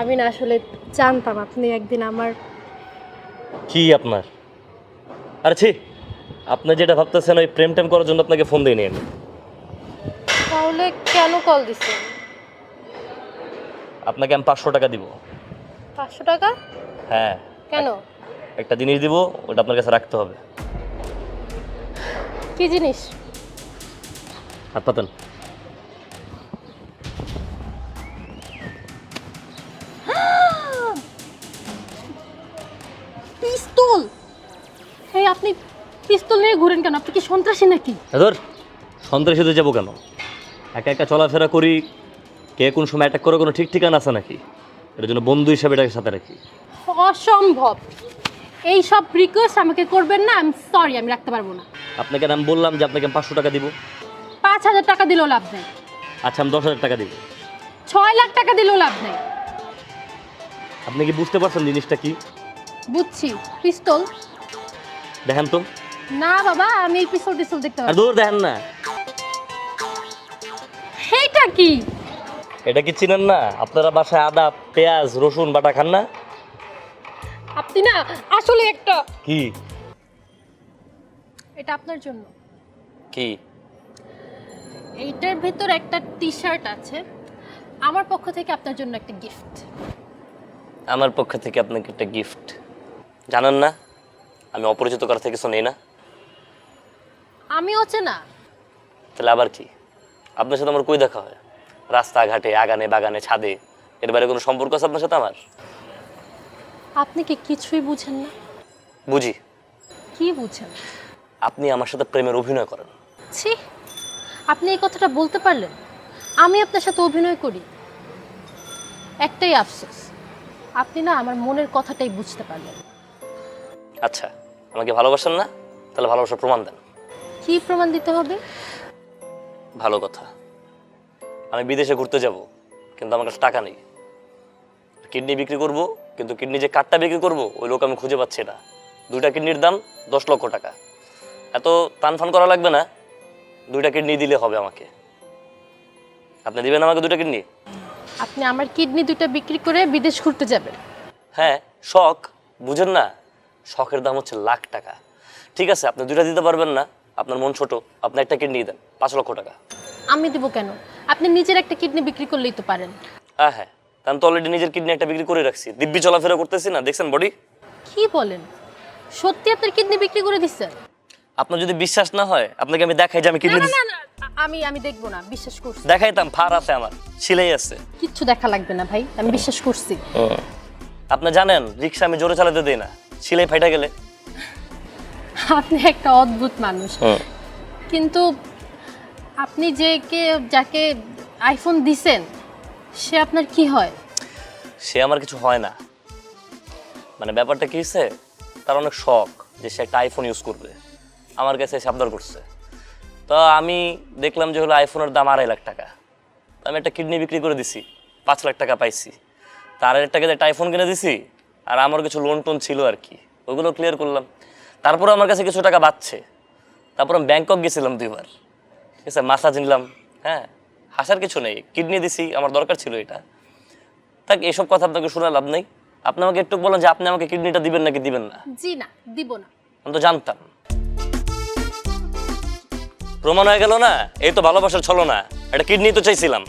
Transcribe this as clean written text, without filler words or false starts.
আমি না আসলে জানতাম আপনি একদিন আমার কি আপনার? আরে ছি, আপনি যেটা ভাবতেছেন ওই প্রেম টেম করার জন্য আপনাকে ফোন দিইনি আমি। তাহলে কেন কল দিছেন? আপনাকে আমি 500 টাকা দিব। 500 টাকা? হ্যাঁ। কেন? একটা জিনিস দিব, ওটা আপনার কাছে রাখতে হবে। কি জিনিস? হাত পাতেন। পিস্তল! এই আপনি পিস্তল নিয়ে ঘুরেন কেন? আপনি কি সন্ত্রাসী নাকি? ধর, সন্ত্রাসী হতে যাবো কেন? একা একা চলাফেরা করি, কে কোন সময় অ্যাটাক করে কোনো ঠিক ঠিকানা আছে নাকি? এটার জন্য বন্ধু হিসাবে এটাকে সাথে রাখি। অসম্ভব! এই সব রিকোয়েস্ট আমাকে করবেন না। আমি সরি, আমি রাখতে পারবো না। আপনাকে আমি বললাম যে আপনাকে আমি 500 টাকা দিব। 5000 টাকা দিলেও লাভ নেই। আচ্ছা, আমি 10,000 টাকা দিব। 6 লাখ টাকা দিলেও লাভ নেই। আপনি কি বুঝতে পারছেন জিনিসটা কি? বুঝছি। পিস্তল? দেখেন তো। না বাবা, আমি এই পিস্তল দেখতে আর পারবো। দূর দেখেন না। এইটা কি? এটা কি চিনেন না? আপনারা বাসায় আদা, পেঁয়াজ, রসুন বাটা খান না? আপনি না আসলে একটা কি? এটা আপনার জন্য। কি? এইটার ভেতর একটা টি-শার্ট আছে। আমার পক্ষ থেকে আপনার জন্য একটা গিফট। আমার পক্ষ থেকে আপনাকে একটা গিফট। জানেন না আমি অপরিচিত কার থেকে শুনি না। আমি হচ্ছে না। তাহলে আবার কি? আপনার সাথে আমার কই দেখা হয়? রাস্তাঘাটে, আগানে বাগানে, ছাদে। এর বাইরে কোনো সম্পর্ক আছে আপনার সাথে আমার? আপনি কি কিছুই বুঝেন না? বুঝি। কি বুঝেন? আপনি আমার সাথে প্রেমের অভিনয় করেন। ছি, আপনি এই কথাটা বলতে পারলেন? আমি আপনার সাথে অভিনয় করি। একটাই আফসোস, আপনি না আমার মনের কথাটাই বুঝতে পারলেন। আচ্ছা, আমাকে ভালোবাসেন না? তাহলে ভালোবাসার প্রমাণ দেন। কি প্রমাণ দিতে হবে? ভালো কথা, আমি বিদেশে ঘুরতে যাব, কিন্তু আমার কাছে টাকা নেই। কিডনি বিক্রি করব, কিন্তু কিডনি যে কার্ডটা বিক্রি করব ওই লোক আমি খুঁজে পাচ্ছি না। 2টা কিডনির দাম 10 লক্ষ টাকা। এত টানফান করা লাগবে না, 2টা কিডনি দিলে হবে আমাকে। আপনি দিবেন আমাকে 2টা কিডনি? আপনি আমার কিডনি 2টা বিক্রি করে বিদেশ ঘুরতে যাবেন? হ্যাঁ, শখ। বুঝেন না, শখের দাম হচ্ছে লাখ টাকা। ঠিক আছে, আপনি 2টা দিতে পারবেন না, আপনার মন ছোট, আপনি একটা কিডনি দেন, 5 লক্ষ টাকা। আমি দেব কেন? আপনি নিজের একটা কিডনি বিক্রি করলেই তো পারেন। হ্যাঁ, আমি তো অলরেডি নিজের কিডনি একটা বিক্রি করে রাখছি। দিব্যি চলাফেরা করতেছি না, দেখছেন বডি? কি বলেন? সত্যি আপনার কিডনি বিক্রি করে দিচ্ছেন? আপনার যদি বিশ্বাস না হয় আপনাকে আমি দেখাই যে আমি কিডনি না না না, আমি দেখবো না, বিশ্বাস করছি। দেখাইতাম। ফার আছে আমার, সিলাই আছে। কিচ্ছু দেখা লাগবে না ভাই, আমি বিশ্বাস করছি। আপনি জানেন রিক্সা আমি জোরে চালাতে দেই না, সিলাই ফাইটা গেলে। আপনি একটা অদ্ভুত মানুষ। কিন্তু আপনি যাকে আইফোন দিছেন সে আপনার কি হয়? সে আমার কিছু হয় না। মানে ব্যাপারটা কি হচ্ছে, তার অনেক শখ যে সে একটা আইফোন ইউজ করবে, আমার কাছে এসে আবদার করছে। তো আমি দেখলাম যে হলো আইফোনের দাম 2.5 লাখ টাকা। তো আমি একটা কিডনি বিক্রি করে দিছি, 5 লাখ টাকা পাইছি। তার টাকা দিয়ে একটা আইফোন কিনে দিছি, আর আমার কিছু লোন টোন ছিল আর কি, ওগুলো ক্লিয়ার করলাম। তারপরে আমার কাছে কিছু টাকা বাঁচছে। তারপর আমি ব্যাংকক গেছিলাম 2বার, ঠিক আছে, মাসাজ নিলাম। হ্যাঁ, হাসার কিছু নেই, কিডনি দিছি, আমার দরকার ছিল এটা। তাক এসব কথা আপনাকে শোনা লাভ নেই। আপনি আমাকে একটু বলেন যে আপনি আমাকে কিডনিটা দিবেন নাকি দিবেন না? জি না, দিব না। আমি তো জানতাম। প্রমাণ হয়ে গেল না? এই তো ভালোবাসার ছলনা। একটা কিডনি তো চাইছিলাম।